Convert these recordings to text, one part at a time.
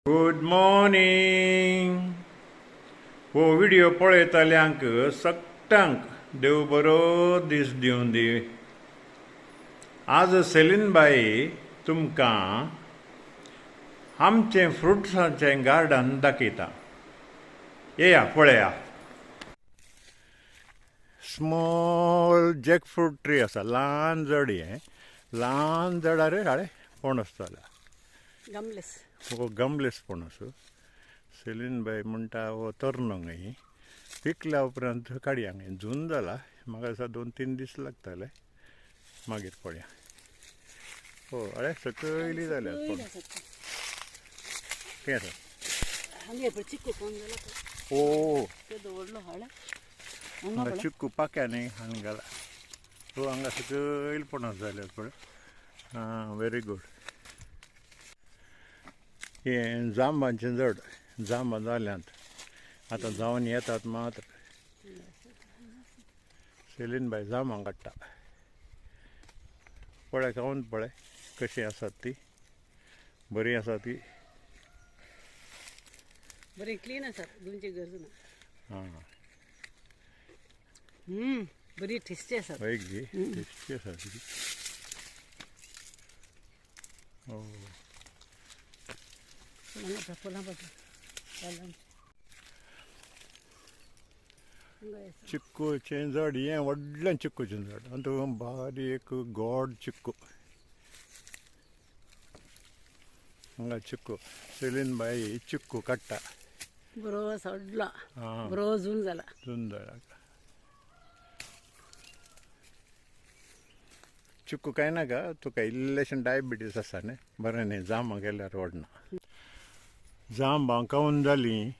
Good morning. हो video पळयतल्यांक सगळ्यांक देव बरो दीस दिवन दी. आज सेलीनबाई तुमकां आमचें फ्रुट्साचें गार्डन दाखयता. येया पळया. स्मॉल जॅकफ्रूट ट्री आसा, ल्हान झाड. हें ल्हान झाडार हाडे पणस जाला. हो गमलेस पणस. सेलीनबाई म्हणटा हो तरंग पिकल्या उपरांत काडया. जून जाला, म्हाका दिसता 2-3 दीस लागतले. मागीर पळया. हो अरे सकयली जाल्यात. ओ हांगा चिक्कू पाक्यांनी हांगा घाला. हो हांगा सकयल पणस जाल्यात पळय. Very good. हें जांबांचें झाड. जांबां जाल्यांत, आतां जावन येतात मात्र. सेलीनबाई जांबां काडटा. पळय खावन पळय कशीं आसात ती. बरीं आसा ती. बरें क्लीन आसात, तुमची गरज ना. बरी टेस्टी आसात. हय गे, टेस्टी आसा ती. चिक्कूचें झाड. हें व्हडलें चिक्कूचें झाड. आनी तो बारीक गोड चिक्कू. हांगा चिक्कू. सेलीनबाई चिक्कू काडटा. बरो सडला, बरो जून जाला. जून जाला. चिक्कू कांय नाका, तुका इल्लेशें डायबिटीस आसा न्ही. बरें न्ही, जांबां केल्यार व्हडना. जांबां खावन जालीं,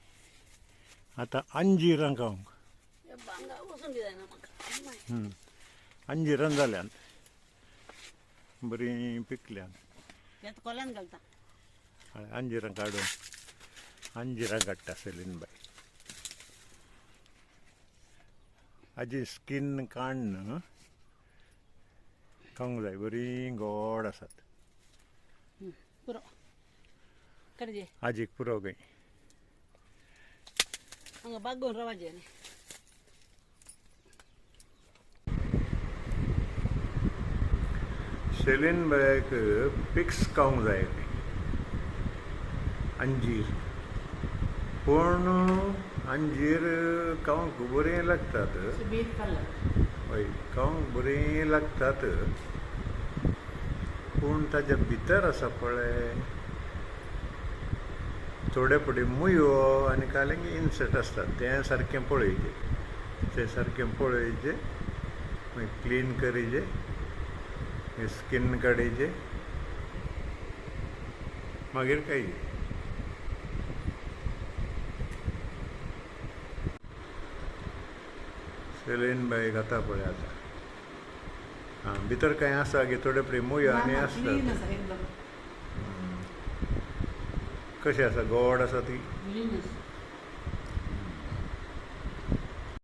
आतां अंजिरां खावंक. अंजिरां जाल्यात, बरीं पिकल्यात. कोल्यान घालता. अंजिरां काडून अंजिरां काडटा सेलीनबाई. हाजी स्कीन काडून खावंक जाय. बरीं गोड आसात. पुरो कडजे हाजीक पुरो खंय. हांगा बागोवन रावाजे न्ही. सेलीनबाईक पिक्स खावंक जाय. अंजीर. पूण अंजीर खावंक बरें लागतात. हय खावंक बरें लागतात. पूण ताच्या भितर आसा पळय थोडे फुडें मुयो आनी कालिंगी इन्सेक्ट आसतात. तें सारकें पळयचें. तें सारकें पळयचें, मागीर क्लीन करीचें, स्कीन काडयचें, मागीर खायचें. सेलीनबाई खाता पळय आतां. भितर कांय आसा गे थोडे फुडें मुयो आनी आसतात. कशी आसा, गोड आसा ती.